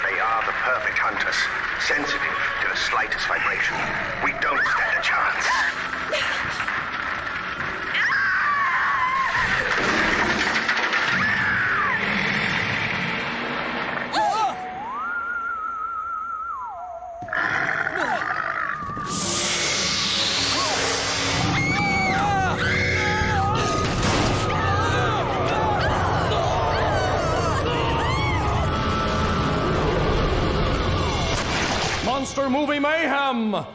They are the perfect hunters, sensitive to the slightest vibration. We don't stand a chance. Monster movie mayhem!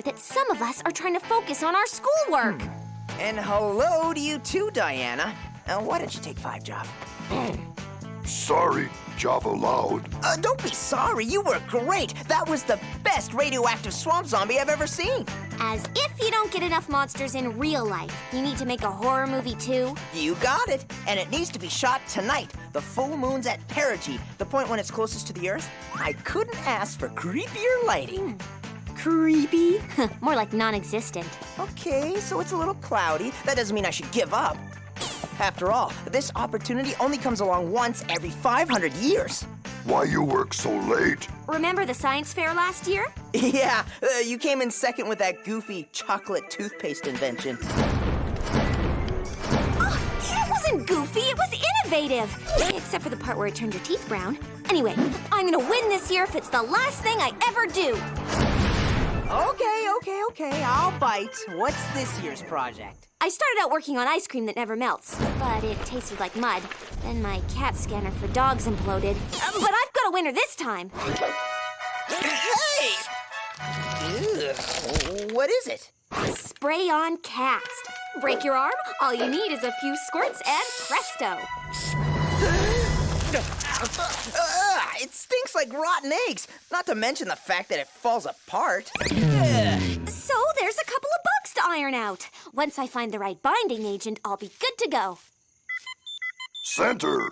That some of us are trying to focus on our schoolwork. And hello to you too, Diana. Why don't you take 5, Java? Sorry, Java Loud. Don't be sorry. You were great. That was the best radioactive swamp zombie I've ever seen. As if you don't get enough monsters in real life, you need to make a horror movie too? You got it. And it needs to be shot tonight. The full moon's at perigee, the point when it's closest to the Earth. I couldn't ask for creepier lighting. Creepy? More like non-existent. Okay, so it's a little cloudy. That doesn't mean I should give up. After all, this opportunity only comes along once every 500 years. Why you work so late? Remember the science fair last year? Yeah, you came in second with that goofy chocolate toothpaste invention. Oh, it wasn't goofy, it was innovative. Except for the part where it turned your teeth brown. Anyway, I'm gonna win this year if it's the last thing I ever do. Okay, I'll bite. What's this year's project? I started out working on ice cream that never melts, but it tasted like mud. Then my CAT scanner for dogs imploded. But I've got a winner this time. Hey! Ugh. What is it? Spray on cats. Break your arm, all you need is a few squirts and presto. It stinks like rotten eggs, not to mention the fact that it falls apart. So there's a couple of bugs to iron out. Once I find the right binding agent, I'll be good to go. Center.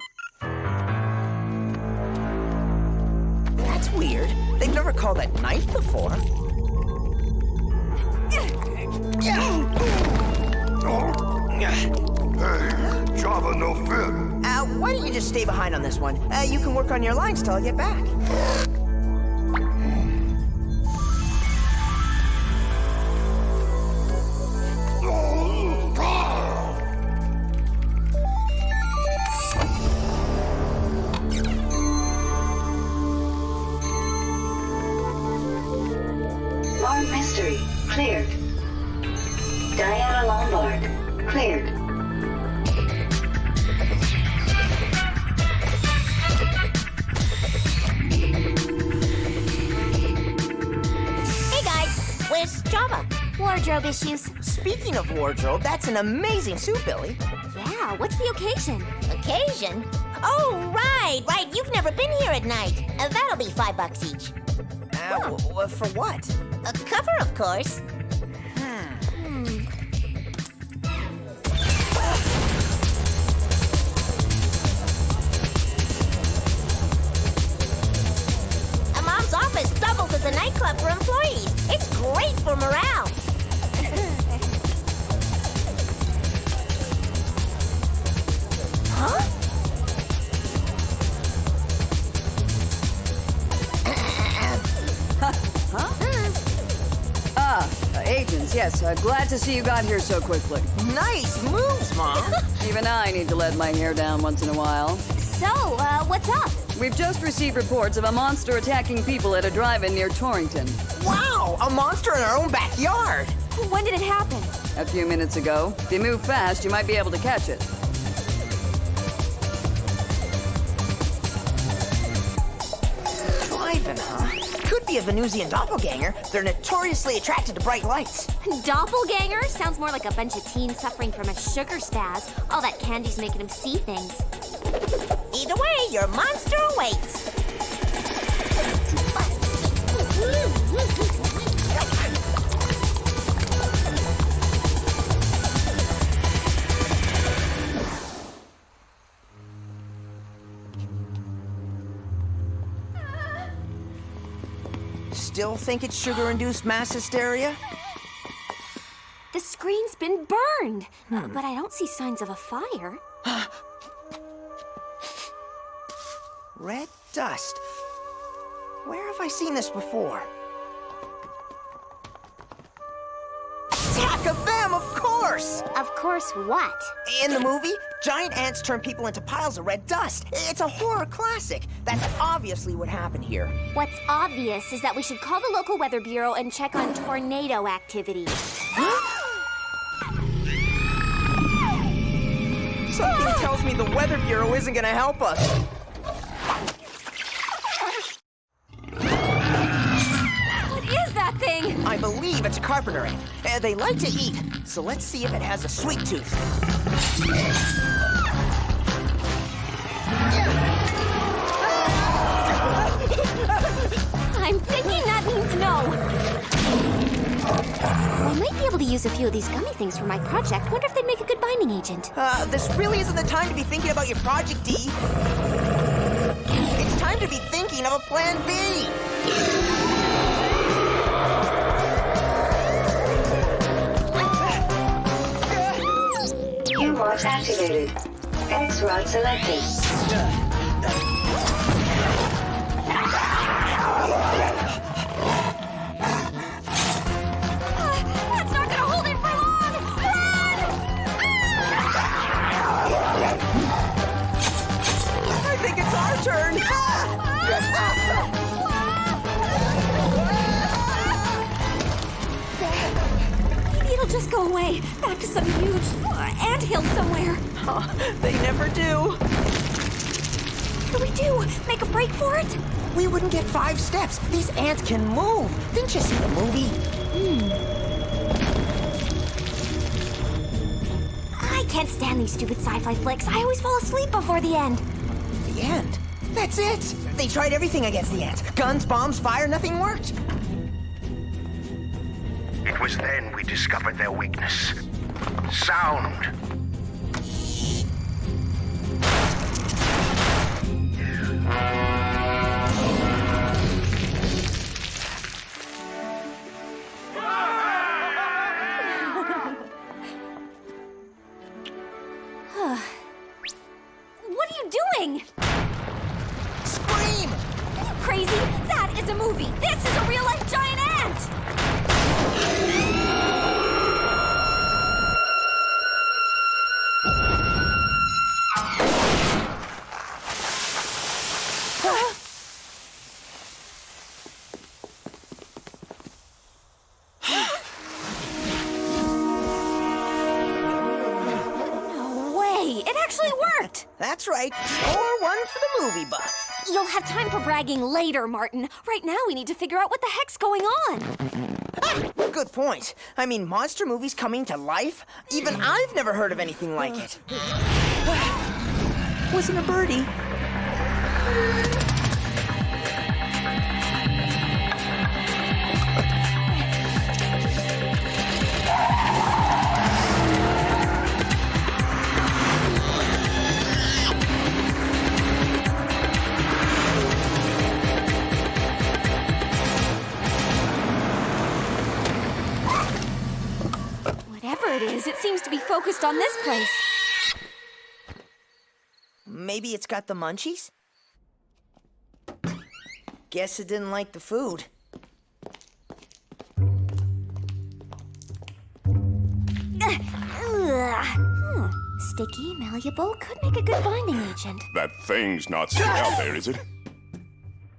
That's weird. They've never called at night before. Hey, Java no fit. Why don't you just stay behind on this one? You can work on your lines till I get back. Lord Mystery, cleared. Diana Lombard, cleared. Hey guys, where's Java? Wardrobe issues. Speaking of wardrobe, that's an amazing suit, Billy. Yeah, what's the occasion? Occasion? Oh, right. You've never been here at night. That'll be $5 each. For what? A cover, of course. Mom's office doubles as a nightclub for employees. It's great for morale. Huh? Yes, glad to see you got here so quickly. Nice moves, Mom. Even I need to let my hair down once in a while. So, what's up? We've just received reports of a monster attacking people at a drive-in near Torrington. Wow, a monster in our own backyard. When did it happen? A few minutes ago. If you move fast, you might be able to catch it. Driving, huh? Could be a Venusian doppelganger. They're notoriously attracted to bright lights. Doppelganger? Sounds more like a bunch of teens suffering from a sugar spaz. All that candy's making them see things. Either way, your monster awaits. Still think it's sugar-induced mass hysteria? The screen's been burned, but I don't see signs of a fire. Red dust. Where have I seen this before? Attack of them, of course! Of course what? In the movie, giant ants turn people into piles of red dust. It's a horror classic. That's obviously what happened here. What's obvious is that we should call the local weather bureau and check on tornado activity. Something tells me the Weather Bureau isn't gonna help us. What is that thing? I believe it's a carpenter ant. They like to eat, so let's see if it has a sweet tooth. I'm thinking that means no. I might be able to use a few of these gummy things for my project. Wonder if they'd make a good binding agent. This really isn't the time to be thinking about your project, D. It's time to be thinking of a plan B. Gearbox activated. X rod selected. That's not gonna hold it for long! Run! I think it's our turn. Maybe it'll just go away. Back to some huge anthill somewhere. They never do. What do we do? Make a break for it? We wouldn't get 5 steps. These ants can move. Didn't you see the movie? I can't stand these stupid sci-fi flicks. I always fall asleep before the end. The end? That's it. They tried everything against the ants. Guns, bombs, fire, nothing worked. It was then we discovered their weakness. Sound. What are you doing? Scream! Are you crazy? That is a movie. This is a real-life giant ant! It actually worked! That's right. Score 1 for the movie buff. You'll have time for bragging later, Martin. Right now, we need to figure out what the heck's going on. Good point. I mean, monster movies coming to life? Even I've never heard of anything like it. Wasn't a birdie. Whatever it is, it seems to be focused on this place. Maybe it's got the munchies? Guess it didn't like the food. Sticky, malleable, could make a good binding agent. That thing's not still out there, is it?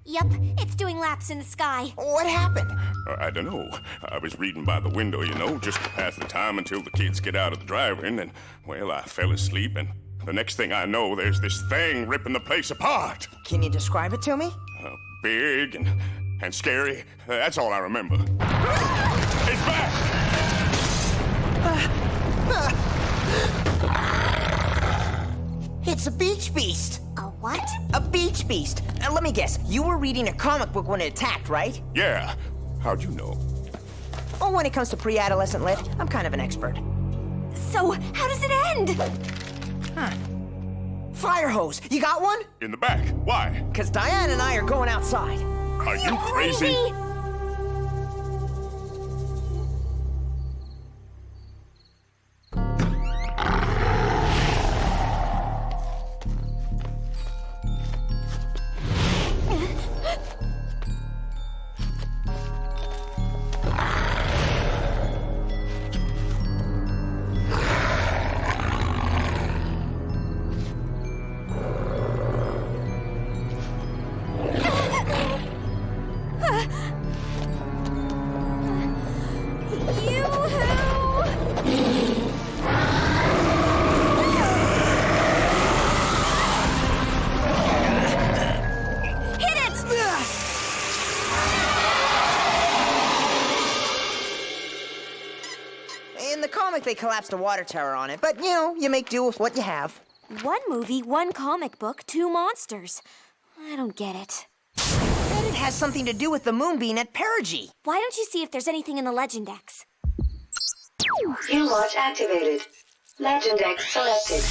Yup, it's doing laps in the sky. What happened? I don't know. I was reading by the window, you know, just to pass the time until the kids get out of the drive-in, and, well, I fell asleep, and the next thing I know, there's this thing ripping the place apart. Can you describe it to me? Big and scary. That's all I remember. It's back! It's a beach beast. A what? A beach beast. Let me guess, you were reading a comic book when it attacked, right? Yeah. How'd you know? Oh, when it comes to pre-adolescent lit, I'm kind of an expert. So, how does it end? Fire hose, you got one? In the back. Why? Because Diane and I are going outside. Are you crazy? They collapsed a water tower on it, but, you know, you make do with what you have. One movie, one comic book, two monsters. I don't get it. And it has something to do with the moon being at perigee. Why don't you see if there's anything in the Legendex? View watch activated. Legendex selected.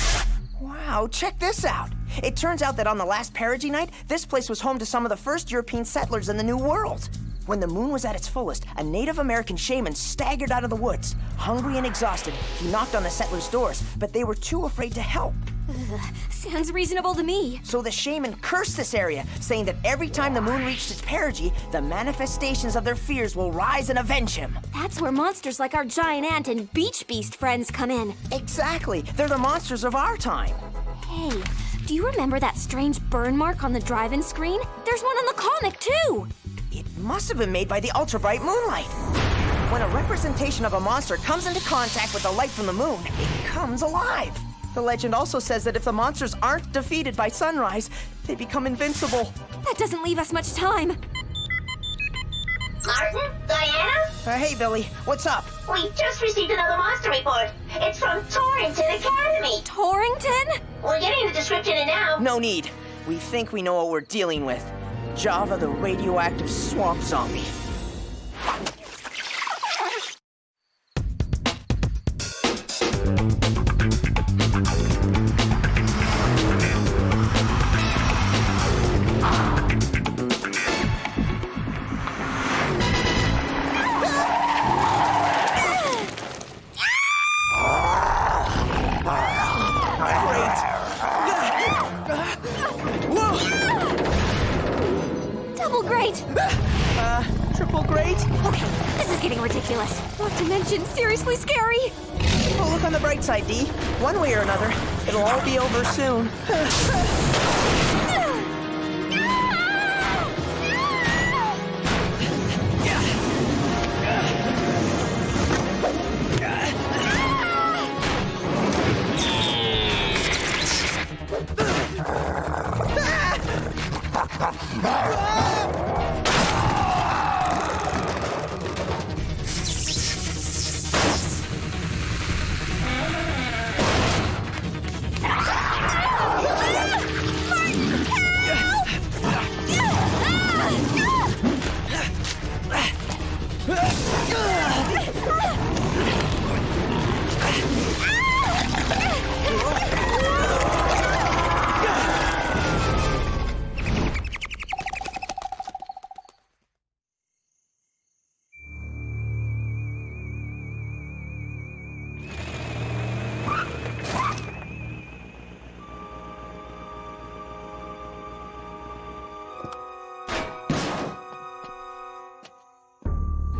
Wow, check this out. It turns out that on the last perigee night, this place was home to some of the first European settlers in the New World. When the moon was at its fullest, a Native American shaman staggered out of the woods. Hungry and exhausted, he knocked on the settlers' doors, but they were too afraid to help. Sounds reasonable to me. So the shaman cursed this area, saying that every time the moon reached its perigee, the manifestations of their fears will rise and avenge him. That's where monsters like our giant ant and beach beast friends come in. Exactly. They're the monsters of our time. Hey, do you remember that strange burn mark on the drive-in screen? There's one on the comic, too. It must have been made by the ultra-bright moonlight. When a representation of a monster comes into contact with the light from the moon, it comes alive. The legend also says that if the monsters aren't defeated by sunrise, they become invincible. That doesn't leave us much time. Martin? Diana? Hey, Billy, what's up? We just received another monster report. It's from Torrington Academy. Torrington? We're getting the description in now. No need. We think we know what we're dealing with. Java the radioactive swamp zombie. Triple great? Okay, this is getting ridiculous. Not to mention seriously scary. Well, look on the bright side, Dee. One way or another, it'll all be over soon.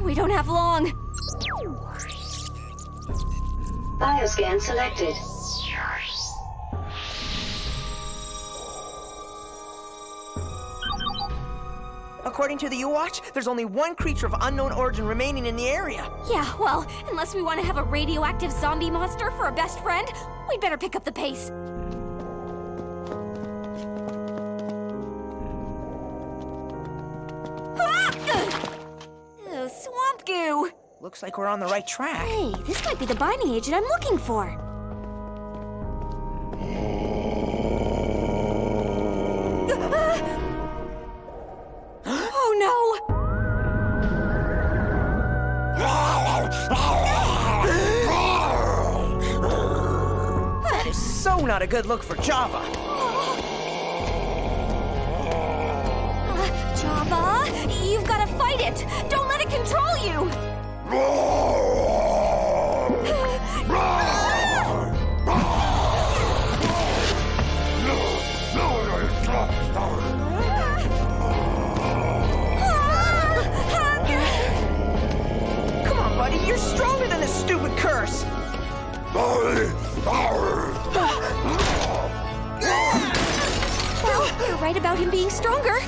We don't have long. Bioscan selected. According to the U-Watch, there's only one creature of unknown origin remaining in the area. Yeah, well, unless we want to have a radioactive zombie monster for a best friend, we'd better pick up the pace. Ew, swamp goo! Looks like we're on the right track. Hey, this might be the binding agent I'm looking for. Oh no! That is so not a good look for Java. Java, you've got to fight it! Don't let it control you! Come on, buddy, you're stronger than this stupid curse. You're right about him being stronger.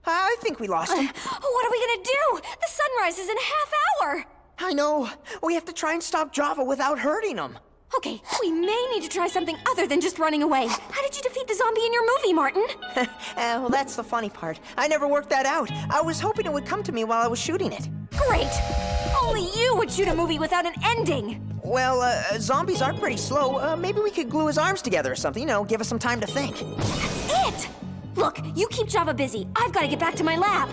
I think we lost him. What are we gonna do? The sunrise is in a half hour. I know. We have to try and stop Java without hurting him. Okay, we may need to try something other than just running away. How did you defeat the zombie in your movie, Martin? Well, that's the funny part. I never worked that out. I was hoping it would come to me while I was shooting it. Great! Only you would shoot a movie without an ending. Well, zombies are pretty slow. Maybe we could glue his arms together or something, give us some time to think. That's it! Look, you keep Java busy. I've got to get back to my lab.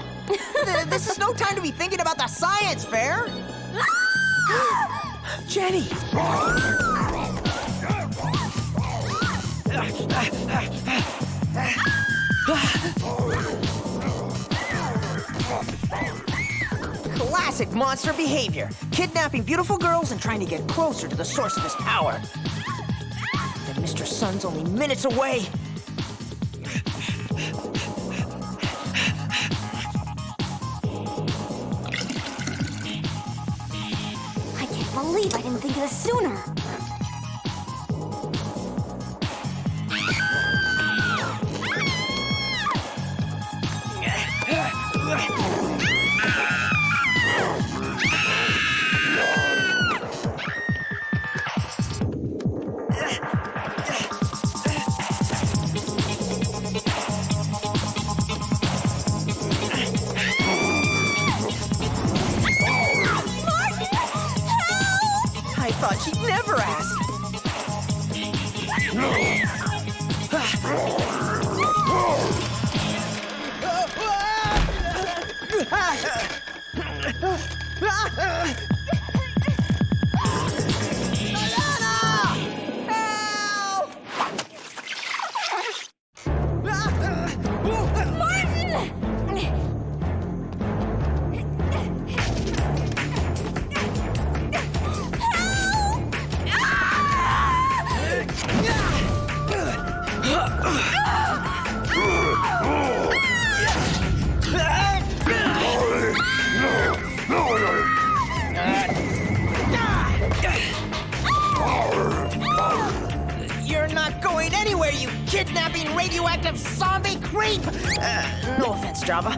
This is no time to be thinking about the science fair. Jenny! Classic monster behavior. Kidnapping beautiful girls and trying to get closer to the source of his power. And Mr. Sun's only minutes away. I can't believe I didn't think of this sooner. I thought she'd never ask. You're not going anywhere, you kidnapping radioactive zombie creep! No offense, Java.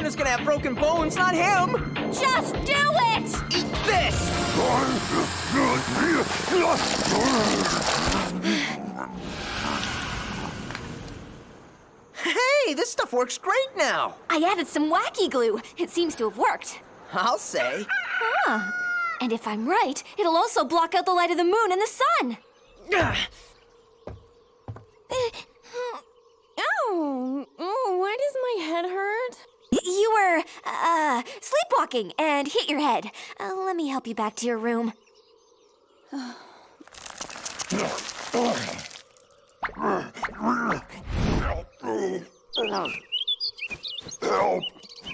one who's gonna have broken bones, not him. Just do it! Eat this! Hey, this stuff works great now. I added some wacky glue. It seems to have worked. I'll say. Huh. And if I'm right, it'll also block out the light of the moon and the sun. Why does my head hurt? You were, sleepwalking and hit your head. Let me help you back to your room. Help!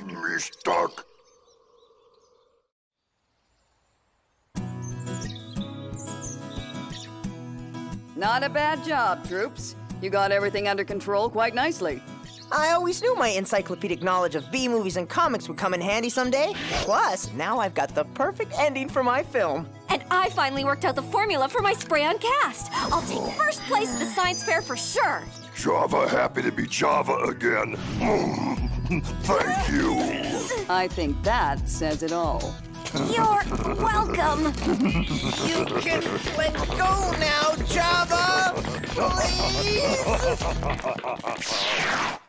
Me stuck. Not a bad job, troops. You got everything under control quite nicely. I always knew my encyclopedic knowledge of B-movies and comics would come in handy someday. Plus, now I've got the perfect ending for my film. And I finally worked out the formula for my spray-on cast. I'll take first place at the science fair for sure. Java happy to be Java again. Thank you. I think that says it all. You're welcome. You can let go now, Java! Please!